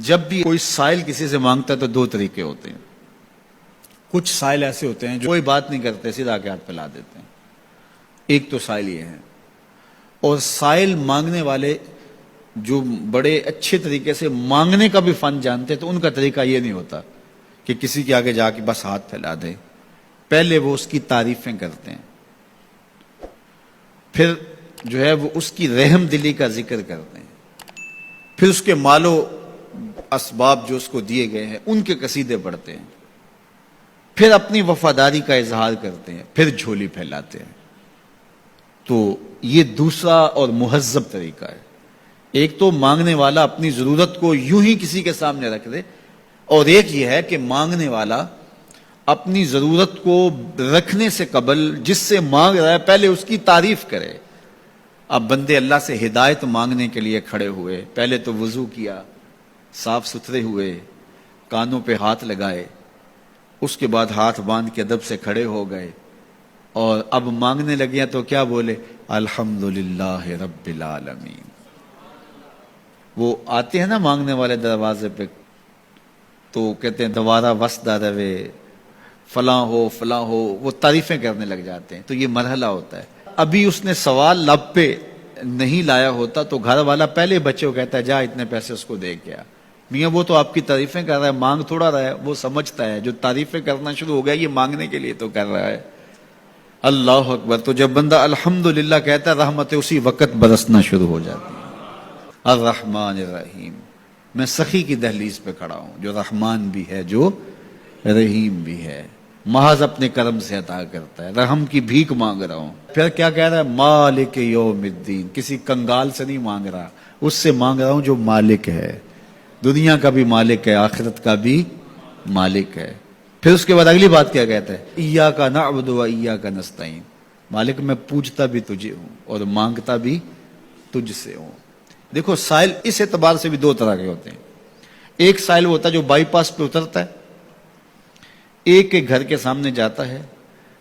جب بھی کوئی سائل کسی سے مانگتا ہے تو دو طریقے ہوتے ہیں. کچھ سائل ایسے ہوتے ہیں جو کوئی بات نہیں کرتے، سیدھا کے ہاتھ پھیلا دیتے ہیں. ایک تو سائل یہ ہے. اور سائل مانگنے والے جو بڑے اچھے طریقے سے مانگنے کا بھی فن جانتے ہیں تو ان کا طریقہ یہ نہیں ہوتا کہ کسی کے آگے جا کے بس ہاتھ پھیلا دیں. پہلے وہ اس کی تعریفیں کرتے ہیں، پھر جو ہے وہ اس کی رحم دلی کا ذکر کرتے ہیں، پھر اس کے مال و اسباب جو اس کو دیے گئے ہیں ان کے قصیدے پڑھتے ہیں، پھر اپنی وفاداری کا اظہار کرتے ہیں، پھر جھولی پھیلاتے ہیں. تو یہ دوسرا اور مہذب طریقہ ہے. ایک تو مانگنے والا اپنی ضرورت کو یوں ہی کسی کے سامنے رکھ دے، اور ایک یہ ہے کہ مانگنے والا اپنی ضرورت کو رکھنے سے قبل جس سے مانگ رہا ہے پہلے اس کی تعریف کرے. اب بندے اللہ سے ہدایت مانگنے کے لیے کھڑے ہوئے، پہلے تو وضو کیا، صاف ستھرے ہوئے، کانوں پہ ہاتھ لگائے، اس کے بعد ہاتھ باندھ کے ادب سے کھڑے ہو گئے، اور اب مانگنے لگے ہیں تو کیا بولے؟ الحمدللہ رب العالمین. وہ آتے ہیں نا مانگنے والے دروازے پہ تو کہتے ہیں دوبارہ وسدہ روے، فلاں ہو فلاں ہو، وہ تعریفیں کرنے لگ جاتے ہیں. تو یہ مرحلہ ہوتا ہے. ابھی اس نے سوال لب پہ نہیں لایا ہوتا تو گھر والا پہلے بچے کو کہتا ہے جا اتنے پیسے اس کو دے گیا. میاں وہ تو آپ کی تعریفیں کر رہا ہے، مانگ تھوڑا رہا ہے. وہ سمجھتا ہے جو تعریفیں کرنا شروع ہو گیا یہ مانگنے کے لیے تو کر رہا ہے. اللہ اکبر. تو جب بندہ الحمدللہ کہتا ہے رحمتیں اسی وقت برسنا شروع ہو جاتی ہیں. الرحمن الرحیم. میں سخی کی دہلیز پہ کھڑا ہوں جو رحمان بھی ہے جو رحیم بھی ہے، محض اپنے کرم سے عطا کرتا ہے. رحم کی بھیک مانگ رہا ہوں. پھر کیا کہہ رہا ہے؟ مالک یوم الدین. کسی کنگال سے نہیں مانگ رہا، اس سے مانگ رہا ہوں جو مالک ہے، دنیا کا بھی مالک ہے، آخرت کا بھی مالک ہے. پھر اس کے بعد اگلی بات کیا کہتا ہے؟ ایاک نعبد و ایاک نستعین. مالک میں پوجتا بھی تجھے ہوں اور مانگتا بھی تجھ سے ہوں. دیکھو سائل اس اعتبار سے بھی دو طرح کے ہوتے ہیں. ایک سائل ہوتا ہے جو بائی پاس پہ اترتا ہے، ایک کے گھر کے سامنے جاتا ہے،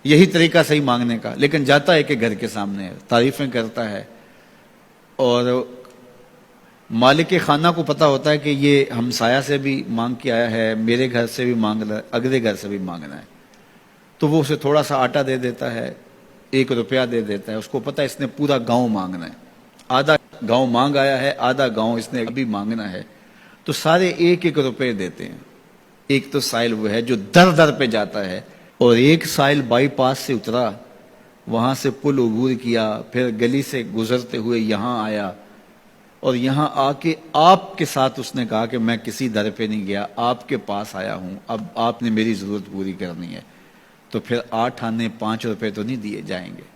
یہی طریقہ صحیح مانگنے کا، لیکن جاتا ہے کہ گھر کے سامنے تعریفیں کرتا ہے، اور مالک خانہ کو پتا ہوتا ہے کہ یہ ہمسایہ سے بھی مانگ کے آیا ہے، میرے گھر سے بھی مانگ رہا ہے، اگلے گھر سے بھی مانگنا ہے. تو وہ اسے تھوڑا سا آٹا دے دیتا ہے، 1 روپیہ دے دیتا ہے. اس کو پتا ہے اس نے پورا گاؤں مانگنا ہے، آدھا گاؤں مانگ آیا ہے، آدھا گاؤں اس نے ابھی مانگنا ہے. تو سارے 1 روپے دیتے ہیں. ایک تو سائل وہ ہے جو در در پہ جاتا ہے، اور ایک سائل بائی پاس سے اترا، وہاں سے پل عبور کیا، پھر گلی سے گزرتے ہوئے یہاں آیا، اور یہاں آ کے آپ کے ساتھ اس نے کہا کہ میں کسی در پہ نہیں گیا، آپ کے پاس آیا ہوں، اب آپ نے میری ضرورت پوری کرنی ہے. تو پھر 8 آنے 5 روپے تو نہیں دیے جائیں گے.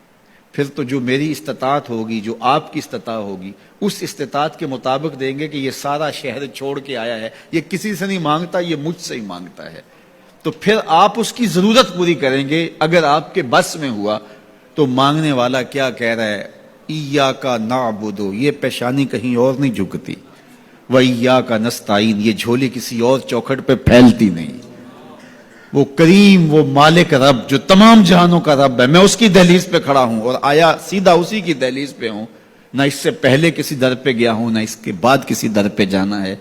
پھر تو جو میری استطاعت ہوگی، جو آپ کی استطاعت ہوگی، اس استطاعت کے مطابق دیں گے کہ یہ سارا شہر چھوڑ کے آیا ہے، یہ کسی سے نہیں مانگتا، یہ مجھ سے ہی مانگتا ہے. تو پھر آپ اس کی ضرورت پوری کریں گے. اگر آپ کے بس میں ہوا تو مانگنے والا کیا کہہ رہا ہے؟ ایاک نعبد. یہ پیشانی کہیں اور نہیں جھکتی، وایاک نستعین. یہ جھولی کسی اور چوکھٹ پہ پھیلتی نہیں. وہ کریم، وہ مالک رب جو تمام جہانوں کا رب ہے، میں اس کی دہلیز پہ کھڑا ہوں اور آیا سیدھا اسی کی دہلیز پہ ہوں. نہ اس سے پہلے کسی در پہ گیا ہوں، نہ اس کے بعد کسی در پہ جانا ہے.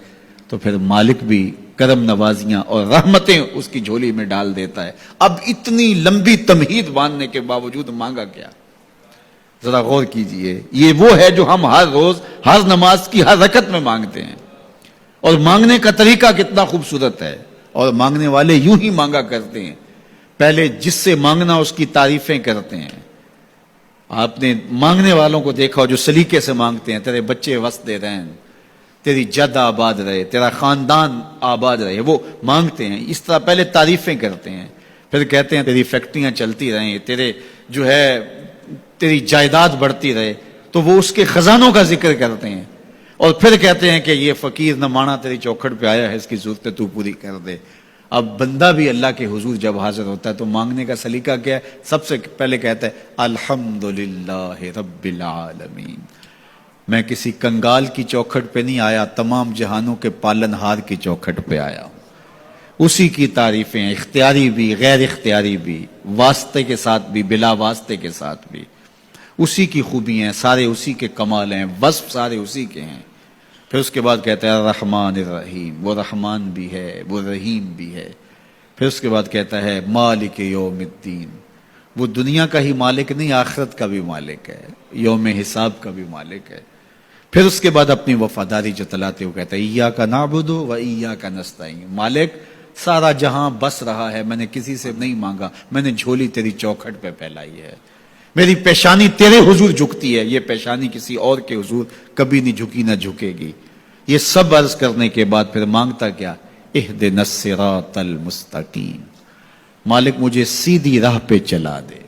تو پھر مالک بھی کرم نوازیاں اور رحمتیں اس کی جھولی میں ڈال دیتا ہے. اب اتنی لمبی تمہید باندھنے کے باوجود مانگا کیا؟ ذرا غور کیجئے. یہ وہ ہے جو ہم ہر روز ہر نماز کی ہر رکعت میں مانگتے ہیں، اور مانگنے کا طریقہ کتنا خوبصورت ہے. اور مانگنے والے یوں ہی مانگا کرتے ہیں. پہلے جس سے مانگنا اس کی تعریفیں کرتے ہیں. آپ نے مانگنے والوں کو دیکھا جو سلیقے سے مانگتے ہیں، تیرے بچے وسدے رہیں، تیری جد آباد رہے، تیرا خاندان آباد رہے. وہ مانگتے ہیں اس طرح، پہلے تعریفیں کرتے ہیں، پھر کہتے ہیں تیری فیکٹریاں چلتی رہیں، تیرے جو ہے تیری جائیداد بڑھتی رہے. تو وہ اس کے خزانوں کا ذکر کرتے ہیں، اور پھر کہتے ہیں کہ یہ فقیر نمانہ تیری چوکھٹ پہ آیا ہے، اس کی ضرورتیں تو پوری کر دے. اب بندہ بھی اللہ کے حضور جب حاضر ہوتا ہے تو مانگنے کا سلیقہ کیا ہے؟ سب سے پہلے کہتا ہے الحمدللہ رب العالمین. میں کسی کنگال کی چوکھٹ پہ نہیں آیا، تمام جہانوں کے پالن ہار کی چوکھٹ پہ آیا ہوں. اسی کی تعریفیں اختیاری بھی غیر اختیاری بھی، واسطے کے ساتھ بھی بلا واسطے کے ساتھ بھی. اسی کی خوبی ہیں، سارے اسی کے کمال ہیں، وصف سارے اسی کے ہیں. پھر اس کے بعد کہتا ہے الرحمن الرحیم، وہ رحمان بھی ہے وہ رحیم بھی ہے. پھر اس کے بعد کہتا ہے مالک یوم الدین، وہ دنیا کا ہی مالک نہیں، آخرت کا بھی مالک ہے، یوم حساب کا بھی مالک ہے. پھر اس کے بعد اپنی وفاداری جتلاتے ہوئے کہتا ہے ایاک نعبد و ایاک نستعین، مالک سارا جہاں بس رہا ہے، میں نے کسی سے نہیں مانگا، میں نے جھولی تیری چوکھٹ پہ پھیلائی ہے، میری پیشانی تیرے حضور جھکتی ہے، یہ پیشانی کسی اور کے حضور کبھی نہیں جھکی نہ جھکے گی. یہ سب عرض کرنے کے بعد پھر مانگتا کیا؟ اہدنا الصراط المستقیم، مالک مجھے سیدھی راہ پہ چلا دے،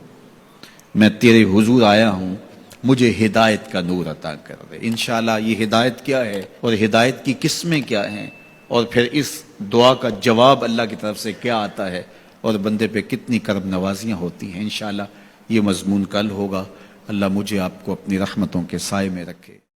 میں تیرے حضور آیا ہوں، مجھے ہدایت کا نور عطا کر دے. انشاءاللہ یہ ہدایت کیا ہے اور ہدایت کی قسمیں کیا ہیں، اور پھر اس دعا کا جواب اللہ کی طرف سے کیا آتا ہے، اور بندے پہ کتنی کرم نوازیاں ہوتی ہیں، انشاءاللہ یہ مضمون کل ہوگا. اللہ مجھے آپ کو اپنی رحمتوں کے سائے میں رکھے.